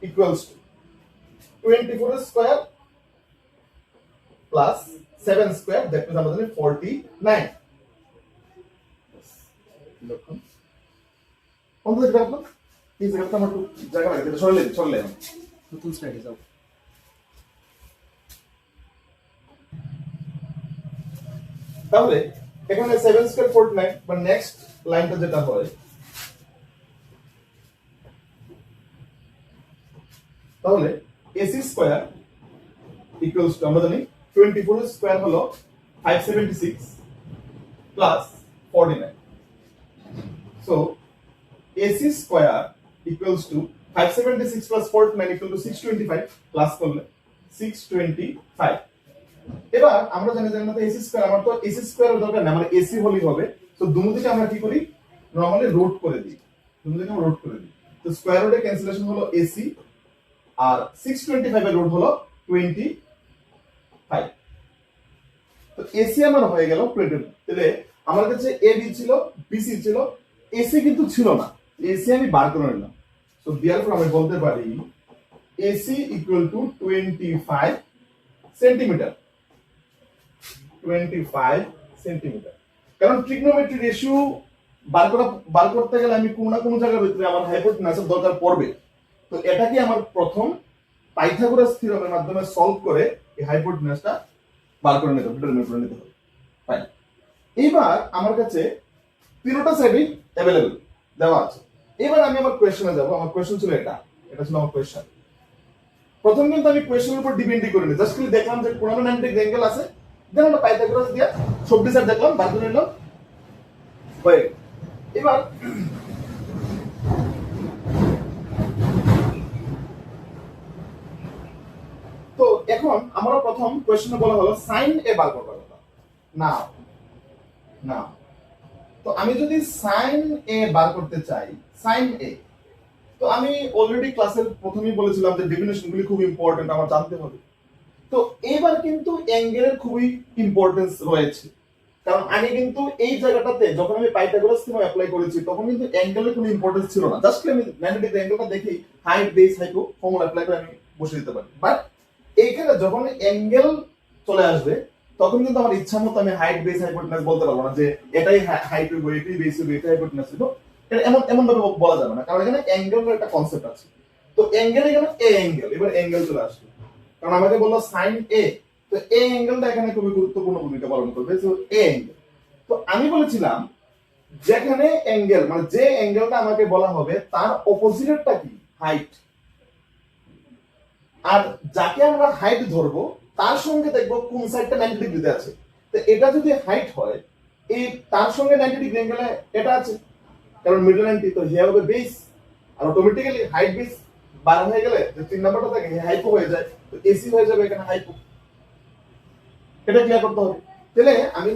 equals to 24 square plus 7 square, that means আমাদের 49। লক্ষণ কোন দিকে যাবো? এই জায়গাটা আমার একটু জায়গা লাগে, এটা সরলে নতুন স্লাইডে যাও। তাহলে এখানে 7 স্কয়ার 49, বা নেক্সট লাইনটা যেটা হয়, তাহলে AC স্কয়ার ইকুয়ালস টু আমরা জানি 24 এর স্কয়ার হলো 576 plus 49। So AC square equals to 576 plus 49 equal to 625, plus করলে 625। এবার আমরা জানি যে আমাদের AC স্কয়ার, আমার তো AC স্কয়ারের দরকার না, আমার AC হলেই হবে। তো দুদিকে আমরা কি করি, নরমালি রুট করে দিই, দুদিকে আমরা রুট করে দিই। তো স্কয়ার রুটে ক্যান্সেলেশন হলো AC, আর 625 এর রুট হলো 25। তো AC আমার হয়ে গেল 20। তাহলে আমার কাছে AB ছিল, BC ছিল, AC কিন্তু ছিল না, AC আমি বার করে নিলাম। সো দেয়ারফর আমি বলতে পারি AC equal to 25 centimetre, 25 centimetre. কারণ ট্রিগনোমেট্রি রেশিও বার করতে গেলে আমি কোনো না কোনো জায়গার ভিতরে আমার হাইপোটেনাসের দরকার পড়বে। তো এটাকে আমার প্রথম পাইথাগোরাস থিওরেমের মাধ্যমে সলভ করে এই হাইপোটেনাসটা বার করে নিতে হবে, ডিটারমাইন করে নিতে হবে। ফাইন, এইবার আমার কাছে তিনটা সাইডই अवेलेबल দেওয়া আছে। এবার আমি আমার কোশ্চেনে যাব। আমার কোশ্চেন ছিল এটা ছিল আমার কোশ্চেন। প্রথম কিন্তু আমি কোশ্চেনের উপর ডিপেন্ডই করিনি, জাস্ট খালি দেখলাম যে কোন 90 ডিগ্রি অ্যাঙ্গেল আছে, দেন আমরা পাইথাগোরাস দিয়ে সবটি সাইড দেখলাম, বার করে নিলাম, হয়ে গেল। এবার তো এখন আমরা প্রথম কোশ্চেনে বলা হলো সাইন এ বার করবার কথা। না তো আমি যদি সাইন এ বার করতে চাই, সাইন এ, তো আমি অলরেডি ক্লাসের প্রথমেই বলেছিলাম যে ডেফিনেশনগুলি খুব ইম্পর্টেন্ট, আমার জানতে হবে। তো এবার কিন্তু অ্যাঙ্গেলের খুবই ইম্পর্টেন্স রয়েছে, কারণ আগে কিন্তু এই জায়গাটাতে যখন আমি পাইথাগোরাস থিওরেম অ্যাপ্লাই করেছি তখন কিন্তু অ্যাঙ্গেলের কোনো ইম্পর্টেন্স ছিল না, জাস্ট আমি 90 ডিগ্রি অ্যাঙ্গেলটা দেখি height base hypo formula apply করে আমি বসে দিতে পারি। বাট এইখানে যখন অ্যাঙ্গেল চলে আসবে তখন কিন্তু আমার ইচ্ছা মতো আমি হাইট বেস হাইপোটেনাস বলতে পারবো না যে এটাই হাইট হইব, এটাই বেস হইব, এটা হাইপোটেনাস হইব, এটা এমন ভাবে বলা যাবে না, কারণ এখানে অ্যাঙ্গেলের একটা কনসেপ্ট আছে। তো অ্যাঙ্গেল এখানে এ অ্যাঙ্গেল, এবার অ্যাঙ্গেল চলে আসবে, কারণ আমাকে বললো সাইন এ, তো এ অ্যাঙ্গেলটা এখানে খুবই গুরুত্বপূর্ণ ভূমিকা পালন করবে। তো এ অ্যাঙ্গেল, তো আমি বলেছিলাম যেখানে অ্যাঙ্গেল মানে যে অ্যাঙ্গেলটা আমাকে বলা হবে তার অপোজিটটা কি, হাইট। আর যাকে আমরা হাইট ধরবো তার সঙ্গে দেখবো কোন সাইডটা 90 ডিগ্রিতে আছে। তো এটা যদি হাইট হয়, এই তার সঙ্গে 90 ডিগ্রি অ্যাঙ্গেলে এটা আছে, কারণ মিডল 90, তো হিয়ার হবে বেস, আর অটোমেটিক্যালি হাইট বেস বার হয়ে গেলে যে 3 নাম্বারটা থাকে হাইপো হয়ে যায়, তো এসি হয়ে যাবে এখানে হাইপো। এটা ক্লিয়ার করতে হবে। তাহলে আমি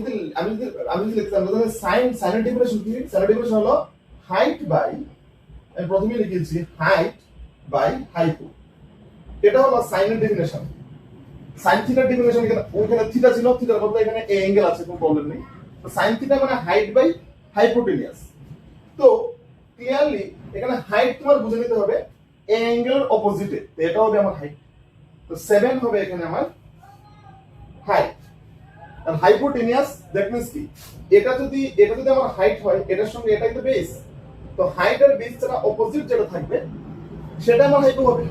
যদি লিখতাম তাহলে সাইনের ডেফিনেশন কি, সাইনের ডেফিনেশন হলো হাইট বাই, আমি প্রথমেই লিখেছি হাইট বাই হাইপো, এটা হলো সাইনের ডেফিনেশন। সাইন থিটার ডেফিনিশন এখানে ওইখানে থিটা ছিল, থিটার বদলে এখানে এ অ্যাঙ্গেল আছে, কোনো প্রবলেম নেই। তো সাইন থিটা মানে হাইট বাই হাইপোটেনিয়াস। তো ক্লিয়ারলি এখানে হাইট তোমার বুঝে নিতে হবে এ অ্যাঙ্গেলের অপোজিটে, তো এটা হবে আমার হাইট। তো 7 হবে এখানে আমার হাইট। আর হাইপোটেনিয়াস দ্যাট মিন্স কি, এটা যদি আমার হাইট হয়, এটার সঙ্গে এটাই তো বেস, তো হাইট আর বেস যেটা অপোজিট যেটা থাকবে সেটা আমার হাইপো হবে।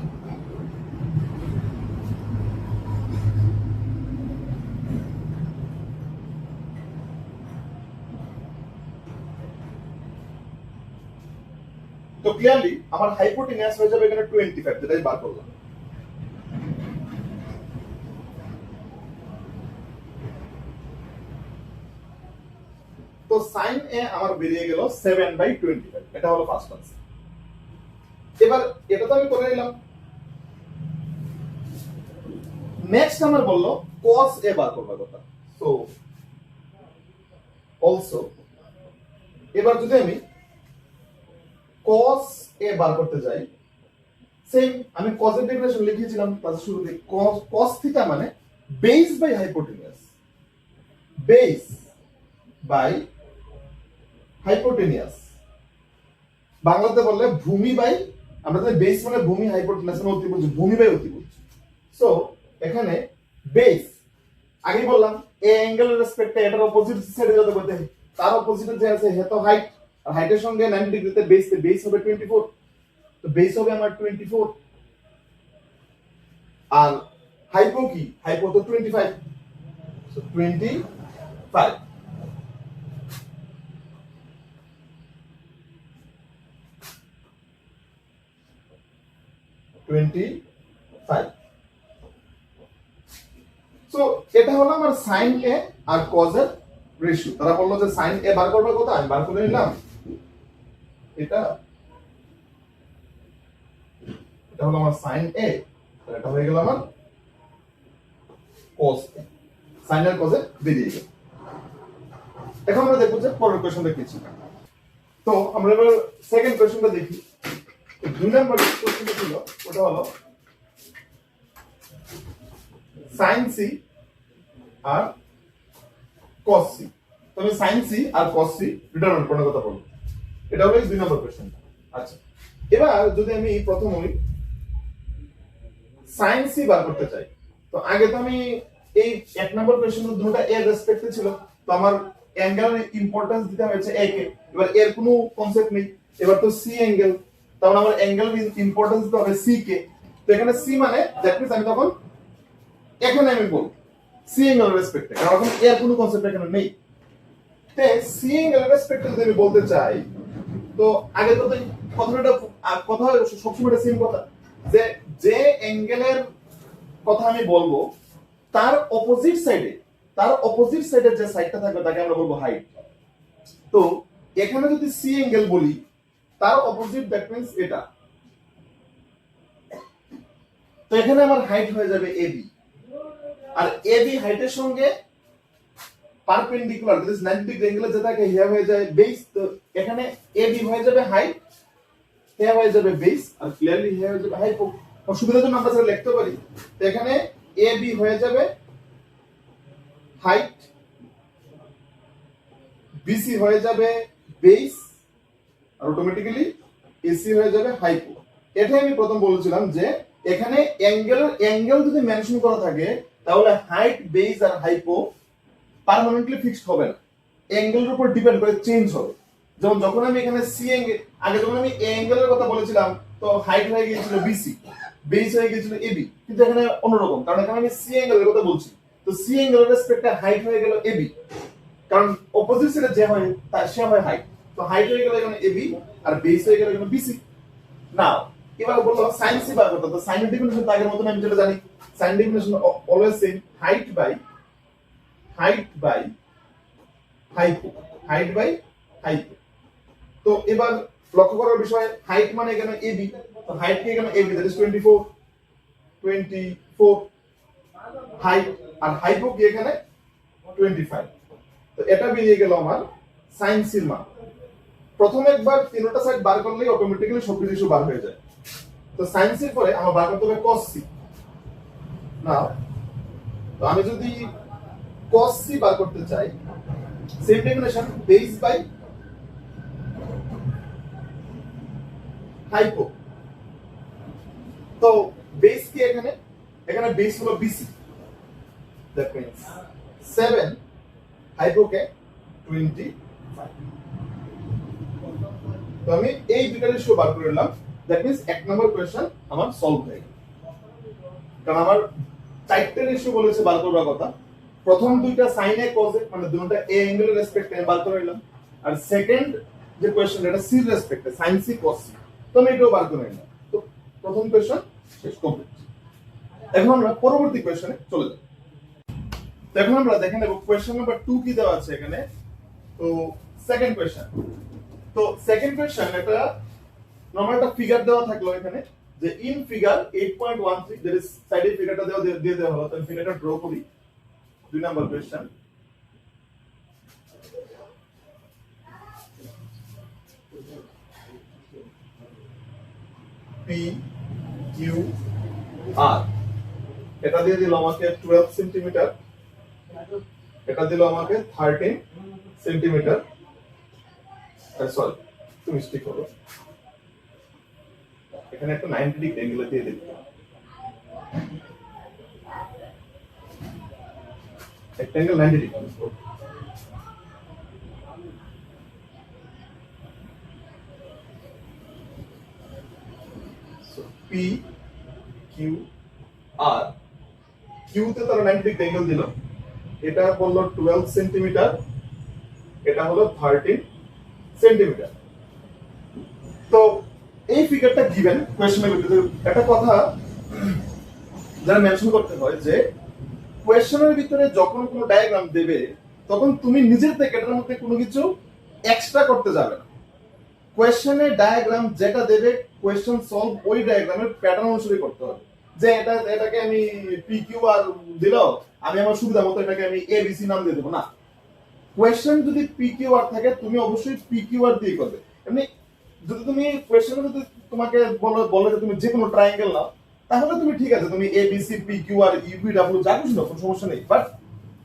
তো ক্লিয়ারলি আমার হাইপোটেনিয়াস হয়ে যাবে এখানে 25, যেটাই বার করলাম। তো সাইন এ আমার বেরিয়ে গেল 7/25, এটা হলো ফার্স্ট আনসার। এবার এটা তো আমি করে নিলাম। নেক্সট আমার বললো cos এ বার করবার কথা। সো অলসো এবার যদি আমি cos এ বার করতে যাই, সেম আমি cos এর ডেফিনিশন লিখেছিলাম ক্লাসের শুরুতে। cos থিটা মানে base by hypotenuse, base by hypotenuse. বাংলাতে বললে ভূমি বাই, আমরা জানি বেস মানে ভূমি, হাইপোটেনিয়াস মানে অতিভুজ, ভূমি বাই অতিভুজ। সো এখানে বেস আগে বললাম এ অ্যাঙ্গেলের রেসপেক্টে এটার অপোজিট সাইডে যত করতে হয়, তার অপোজিটে যে আছে হে তো হাইট, আর হাইটের সঙ্গে 90 ডিগ্রিতে বেস হবে 24, তো বেস হবে আমার 24। আর হাইপো কি, হাইপো তো 25, সো 25 25। সো এটা হলো আমার সাইন এ আর কজ এর রেশিও। তারা বললো যে সাইন এ বার করবার কথা, আমি বার করে নিলাম। এটা হলো আমার সাইন এ, এটা হয়ে গেল আমার কজ এ। সাইন আর কজ এ বেরিয়ে গেল। এখন আমরা দেখবো যে পরের কোশ্চেনটা কি ছিল। তো আমরা এবার সেকেন্ড কোশ্চেনটা দেখি। 2 নাম্বার কোশ্চেনটা ছিল ওটা হলো সাইন সি আর cos সি। তবে সাইন সি আর cos সি ডিটারমিনেন্ট কোন কথা বলবো, এটা হলো 2 নম্বর কোশ্চেন। আচ্ছা, এবার যদি আমি প্রথমেই সাইন সি বার করতে চাই, তো আগে তো আমি এই 1 নম্বর কোশ্চেন দুটোটা এর রেসপেক্টে ছিল, তো আমার অ্যাঙ্গেলের ইম্পর্টেন্স দিতে হয়েছে এ কে। এবার এর কোনো কনসেপ্ট নেই, এবার তো সি অ্যাঙ্গেল, তাহলে আমার অ্যাঙ্গেল ইম্পর্টেন্স দিতে হবে সি কে। তো এখানে সি মানে দ্যাট মিন্স আমি তখন এখানে আমি বলবো সি অ্যাঙ্গেলের রেসপেক্টে, কারণ এখন এর কোনো কনসেপ্ট এখানে নেই। তে সি অ্যাঙ্গেলের রেসপেক্টে যদি আমি বলতে চাই, তো আগে তো কথা সবসময় সেম কথা, যে যে অ্যাঙ্গেলের কথা আমি বলবো তার অপোজিট সাইডে যে সাইডটা থাকবে তাকে আমরা বলবো হাইট। তো এখানে যদি সি অ্যাঙ্গেল বলি, তার অপোজিট দ্যাট মিন্স এটা, তো এখানে আমার হাইট হয়ে যাবে এবি। আর এবি হাইটের সঙ্গে পারপেন্ডিকুলার, দিস 90 ডিগ্রি অ্যাঙ্গেলে যেটা থাকে হিয়া হয়ে যায় বেস। তো এখানে এবি হয়ে যাবে হাইট, হিয়া হয়ে যাবে বেস, আর ক্লিয়ারলি হিয়া হয়ে যাবে হাইপো। সুবিধার জন্য আমরা সেটা লিখতে পারি। তো এখানে এবি হয়ে যাবে হাইট, বিসি হয়ে যাবে বেস, আর অটোমেটিক্যালি এসি হয়ে যাবে হাইপো। এটাই আমি প্রথম বলেছিলাম যে এখানে অ্যাঙ্গেল যদি মেনশন করা থাকে, তাহলে হাইট, বেস আর হাইপো পার্মানেন্টলি ফিক্সড হবে না, অ্যাঙ্গেলের উপর ডিপেন্ড করে চেঞ্জ হবে। যেমন যখন আমি এখানে সি অ্যাঙ্গেল, আগে যখন আমি এ অ্যাঙ্গেলের কথা বলেছিলাম, তো হাইট হয়ে গিয়েছিল বিসি, বেস হয়ে গিয়েছিল এবি, কিন্তু এখানে অন্যরকম, কারণ এখানে আমি সি অ্যাঙ্গেলের কথা বলছি। তো সি অ্যাঙ্গেলের রেসপেক্টে হাইট হয়ে গেল এবি, কারণ অপোজিট সাইডে যে হয় তার সে হয় হাইট। তো হাইট হয়ে গেল এখানে এবি, আর বেস হয়ে গেল এখানে বিসি। নাও এবার বললো সাইন সি বার করতে। তো সাইনের ডেফিনিশন তো আগের মতন আমি যেটা জানি, sine definition always same, height by hypo. তো এবার লক্ষ্য করার বিষয়, হাইট মানে এখানে এবি, তো হাইট কি এখানে এবি, দ্যাট ইজ 24 হাইট, আর হাইপো কি এখানে 25। তো এটা বেরিয়ে গেল আমার সাইন সির মান। প্রথম একবার তিনটা সাইড বার করলেই অটোমেটিক্যালি সবকিছু বার হয়ে যায়। তো সাইন সির পরে আমার বার করতে হবে cos সি। নাও তো আমি যদি cos c বার করতে চাই, same definition, base by hypo. তো বেস কি এখানে? এখানে বেস হলো বিসি, দ্যাট মিন্স 7, হাইপোকে 25। তো আমি এই দুইটা রেশিও বার করে নিলাম, দ্যাট মিন্স এক নম্বর কোয়েশ্চন আমার সলভ হয়ে গেল। কারণ আমার চারটে রেশিও বলেছে বার করবার কথা। প্রথম দুইটা সাইন এ কজ এ, মানে দুটোটা এ অ্যাঙ্গেলের রেসপেক্টে বার করে নিলাম, আর সেকেন্ড যে কোয়েশ্চন এটা সি রেসপেক্টে, সাইন সি কস সি, তো আমি এটাও বার করে নিলাম। তো প্রথম কোয়েশ্চন শেষ, কমপ্লিট। এখন আমরা পরবর্তী কোয়েশ্চনে চলে যাব। তো এখন আমরা দেখে নেব কোয়েশ্চন নাম্বার 2 কি দেওয়া আছে এখানে। তো সেকেন্ড কোয়েশ্চন, তো সেকেন্ড কোয়েশ্চন এটা নরমাল একটা ফিগার দেওয়া থাকলো এখানে, যে ইন ফিগার 8.13, দ্যাট ইজ সাইডে ফিগারটা দিয়ে দেওয়া হলো, তাহলে ফিগারটা ড্র করি। 2 নাম্বার কোয়েশ্চন, পি কিউ আর, এটা দিয়ে দিল আমাকে 12 সেন্টিমিটার, এটা দিল আমাকে 13 সেন্টিমিটার। সরি, তুমি মিস্টেক করো, এখানে একটা 90 ডিগ্রি অ্যাঙ্গেল দিয়ে দিল, একটা angle 90 degree. So P Q R, কিউতে তারা 90 ডিগ্রি অ্যাঙ্গেল দিল, এটা বললো 12 সেন্টিমিটার, এটা হলো 13 সেন্টিমিটার। তো এই ফিগারটা গিভেন কোয়েশ্চনের ভিতরে একটা কথা যারা মেনশন করতে হয় যে কোয়েশ্চনের ভিতরে যখন কোনো ডায়াগ্রাম দেবে তখন তুমি নিজের থেকে এটার মধ্যে কোনো কিছু এক্সট্রা করতে যাবে না। কোয়েশ্চনের ডায়াগ্রাম যেটা দেবে, কোয়েশ্চন সলভ ওই ডায়াগ্রামের প্যাটার্ন অনুসারে করতে হবে। যে এটাকে আমি পি কিউ আর দিল, আমি আমার সুবিধা মতো এটাকে আমি এ বি সি নাম দিয়ে দেবো না। কোয়েশ্চেন যদি পি কিউ আর থাকে তুমি অবশ্যই পি কিউ আর দিয়ে করবে। এমনি যদি তুমি কোয়েশ্চেনে যদি তোমাকে বলে যে তুমি যে কোনো ট্রায়াঙ্গেল নাও, তাহলে তুমি ঠিক আছে, তুমি A B C P Q R U V W যা কিছু নাও, কোনো সমস্যা নেই। বাট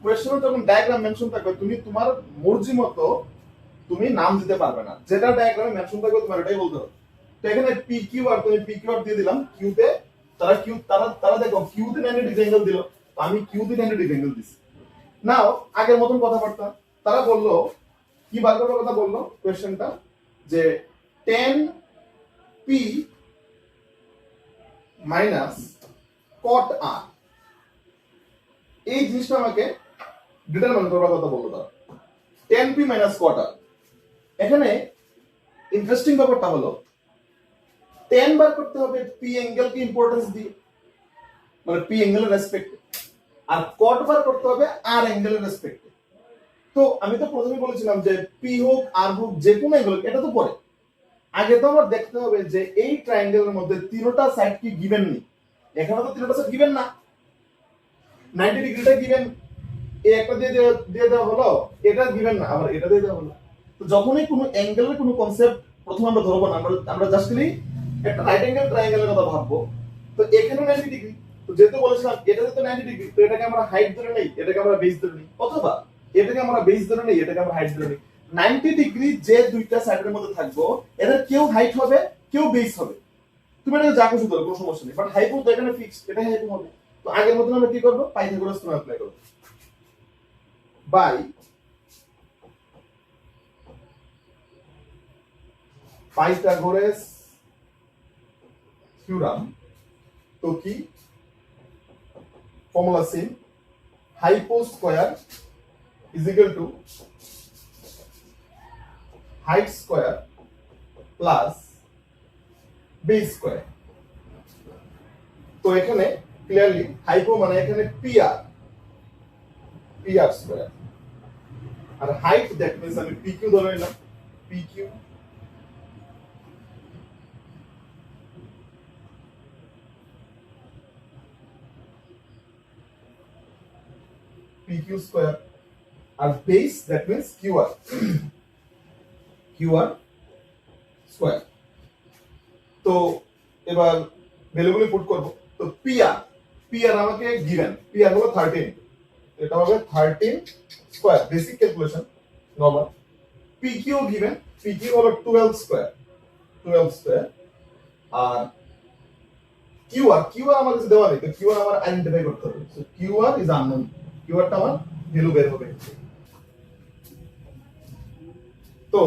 কোয়েশ্চেনে যখন ডায়াগ্রাম মেনশন থাকবে, তুমি তোমার মর্জি মতো তুমি নাম দিতে পারবে না, যেটা ডায়াগ্রামে মেনশন থাকবে তোমার এটাই বলতে হবে। তো এখানে পি কিউ আর, তুমি পি কিউ আর দিয়ে দিলাম, কিউতে তারা দেখো কিউতে 90 ডিগ্রি অ্যাঙ্গেল দিল, তো আমি কিউতে 90 ডিগ্রি অ্যাঙ্গেল দিছি। নাও আগের মতন কথাবার্তা, তারা বললো কি বার করার কথা বললো কোয়েশ্চেনটা, যে 10 পি মাইনাস কট আর, এই জিনিসটা আমাকে ডিটারমাইন করার কথা বললো তারা। 10 পি মাইনাস কট আর, এখানে ইন্টারেস্টিং ব্যাপারটা হলো 10 বার করতে হবে পি অ্যাঙ্গেলকে ইম্পর্টেন্স দিয়ে, মানে পি অ্যাঙ্গেলের রেসপেক্টে, আর কট বার করতে হবে আর অ্যাঙ্গেলের রেসপেক্টে। তো আমি তো প্রথমে বলেছিলাম যে পি হোক আর হোক যে কোনো অ্যাঙ্গেল, এটা তো পরে, আগে তো আমার দেখতে হবে যে এই ট্রায়াঙ্গেলের মধ্যে তিনটা সাইড কি গিভেন নেই। এখানে তো তিনটা সাইড গিভেন না, 90 ডিগ্রিটা গিভেন, এই একটা দিয়ে দেওয়া হলো, এটা গিভেন না, আবার এটা দিয়ে দেওয়া হলো। তো যখনই কোনো অ্যাঙ্গেলের কোনো কনসেপ্ট প্রথমে আমরা ধরবো না, আমরা জাস্টলি একটা রাইট অ্যাঙ্গেল ট্রায়াঙ্গেলের কথা ভাববো। তো এখানেও 90 ডিগ্রি, তো যেহেতু বলেছিলাম এটাতে তো 90 ডিগ্রি, তো এটাকে আমরা হাইট ধরে নেই, এটাকে আমরা বেস ধরে নিই, অথবা এটাকে আমরা বেস ধরে নেই, এটাকে আমরা হাইট ধরে নিই। 90 ডিগ্রি যে দুইটা সাইডের মধ্যে থাকবো, এদের কেউ হাইট হবে, কেউ বেস হবে, তুমি এটাকে যা কিছু ধরো, কোনো সমস্যা নেই। বাট হাইপো তো এখানে ফিক্সড, এটাই হাইপো হবে। তো আগের মতন আমরা কি করবো, পাইথাগোরাস থিওরেম অ্যাপ্লাই করব, বাই পাইথাগোরাস থিওরেম। তো কি formula same, hypo square is equal to height square plus base square. তো এখানে ক্লিয়ারলি হাইপো মানে এখানে পিআর স্কয়ার, আর হাইট দ্যাট মিন্স আমি পি কিউ ধরে নিলাম, পি কিউ স্কয়ার, আর base that means QR square. তো এবার ভ্যালুগুলো পুট করব। তো পিআর পি আর আমাকে গিভেন, পি আর হলো 13, এটা হবে 13 square, basic calculation normal. P Q given, P Q হলো 12 স্কয়ার, 12 স্কয়ার। আর কিউ আর আমার কাছে দেওয়া নেই, তো কিউ আর আমার আইডেন্টিফাই করতে হবে। So Q R is unknown, Q আরটা আমার ভ্যালু বের হবে। তো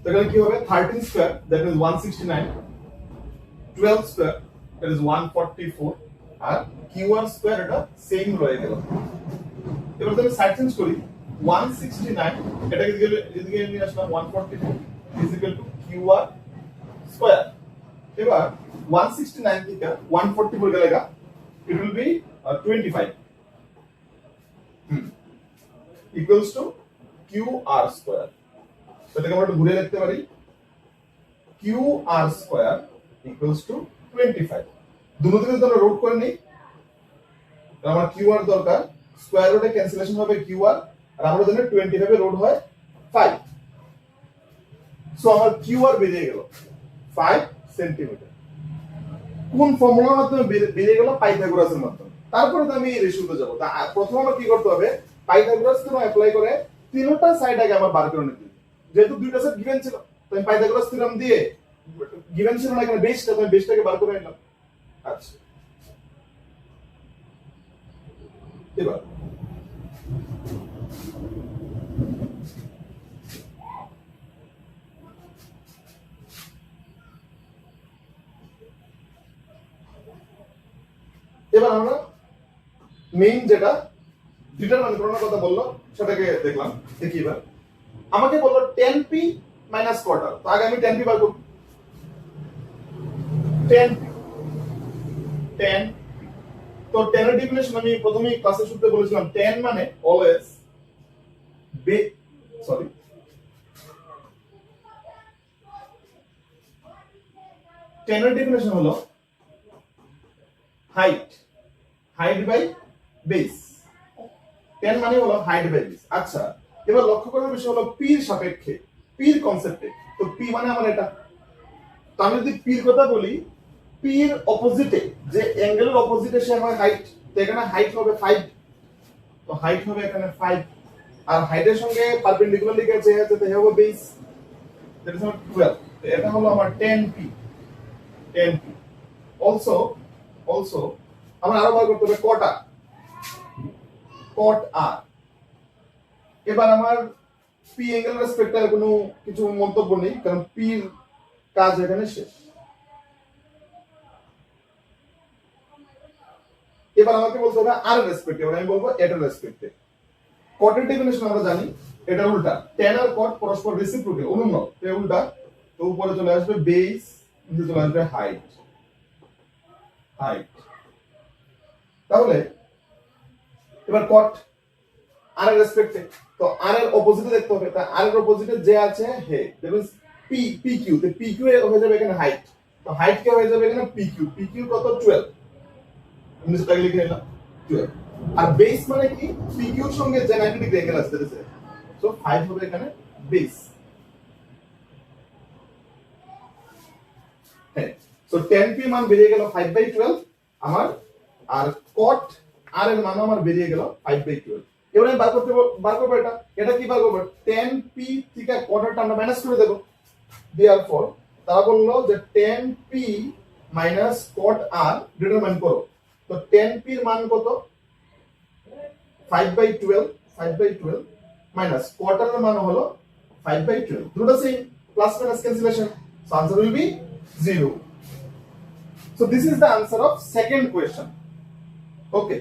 এখানে কি হবে, 13 square that is 169, 12 square that is 144, আর কিউ আর স্কয়ার এটা সেম রয়ে গেল। এবার যদি সাইড চেঞ্জ করি, 169 এটাকে এদিকে নিয়ে আসলাম, 144 is equal to Q R square. এবার 169 থেকে 144 গেলেগা, it will be 25 equals to QR square. তো এটাকে আমরা একটু ঘুরে লিখতে পারি, QR square equals to 25। দুটো থেকে যদি আমরা রুট করে নিই, তাহলে আমার QR দরকার, স্কয়ার রুটে ক্যান্সেলেশন হবে QR, আর আমরা জানি 25 এর রুট হয় 5। সো আমার QR বেরিয়ে গেল 5 সেন্টিমিটার। কোন ফর্মুলার মাধ্যমে বেরিয়ে গেল? পাইথাগোরাসের মাধ্যমে। তারপরে তো আমি এই রেশিওতে যাব। তা প্রথমে আমার কি করতে হবে, পাইথাগোরাস থিওরাম অ্যাপ্লাই করে তিনটা সাইড আগে আমার বার করে নিতে হবে। যেহেতু দুইটা সাইড গিভেন ছিল, তো আমি পাইথাগোরাস থিওরাম দিয়ে, গিভেন ছিল না এখানে বেসটা, তো আমি বেসটাকে বার করে নিলাম। আচ্ছা, এবার আমরা মেইন যেটা ডিটারমাইন করার কথা বললো সেটাকে দেখলাম। দেখি এবার আমাকে বললো 10p মাইনাস কোয়ার্টার, তো আগে আমি 10p বার করব। 10 তো 10 এর ডেফিনিশন আমি প্রথমেই ক্লাসে শুরুতে বলেছিলাম, 10 মানে অলওয়েজ সরি 10 এর ডেফিনিশন হলো হাইট বাই বেস। 10 মানে হলো হাইট বাই বেস। আচ্ছা, এবার লক্ষ্য করার বিষয় হলো পির সাপেক্ষে, পির কনসেপ্টে। তো পি মানে আমার এটা, তো আমি যদি পির কথা বলি, পির অপোজিটে, যে অ্যাঙ্গেলের অপোজিটে সে হয় হাইট, তো এখানে হাইট হবে 5, তো হাইট হবে এখানে 5, আর হাইটের সঙ্গে পারপেন্ডিকুলারলি যে আছে তাই হবে বেস, দ্যাট ইজ 12। তো এটা হলো আমার 10p। অলসো আমরা আরো বার করতে হবে কট আর। এবার আমার পি অ্যাঙ্গেল রেসপেক্টে কোনো কিছু মন্তব্য নেই, কারণ পির কাজ এখানে শেষ। এবার আমাকে বলতে হবে আর এর রেসপেক্টে, এবার আমি বলবো এটার রেসপেক্টে। কটের ডেফিনিশন আমরা জানি, এটা উল্টা, tan আর কট পরস্পর রেসিপ্রোকাল, অনুন্নত, এটা উল্টা। তো উপরে চলে আসবে বেস, নিচে চলে আসবে হাইট। তাহলে এবার কট আর এর রেসপেক্টে, তো আর এর অপোজিটে দেখতে হবে, তা আর এর অপোজিটে যে আছে হে, দ্যাট মিন্স পি কিউ, তো পি কিউ হয়ে যাবে এখানে হাইট, তো হাইট কে হয়ে যাবে এখানে পি কিউ কত 12, আমি সেটাকে লিখে নিলাম 12। আর বেস মানে কি, পি কিউ এর সঙ্গে যে 90 ডিগ্রি অ্যাঙ্গেল আসছে, সো 5 হবে এখানে বেস। হ্যাঁ, সো 10p মান বেরিয়ে গেল 5/12 আমার, আর cot r এর মান আমার বেরিয়ে গেল 5/12। এবার আমি বার করব এটা কি বার করব, 10p থেকে cot এর আমরা মাইনাস করে দেব। therefore তারা বললো যে 10p minus cot r determine করো। তো 10p এর মান কত, 5/12 মাইনাস cot r এর মান হলো 5/12, দুটো same, plus minus cancellation, so answer will be 0. So this is the answer of second question. Okay,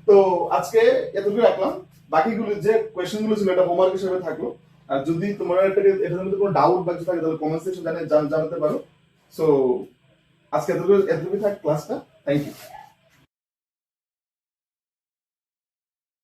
তো আজকে এতটুকু রাখলাম। বাকিগুলো যে কোশ্চেন গুলো ছিল এটা হোমওয়ার্ক হিসেবে থাকলো। আর যদি তোমার এটার মধ্যে কোনো ডাউট বা কিছু থাকে তাহলে কমেন্ট সেকশনে জানাতে পারো। সো আজকে এতটুকু থাক ক্লাসটা। Thank you.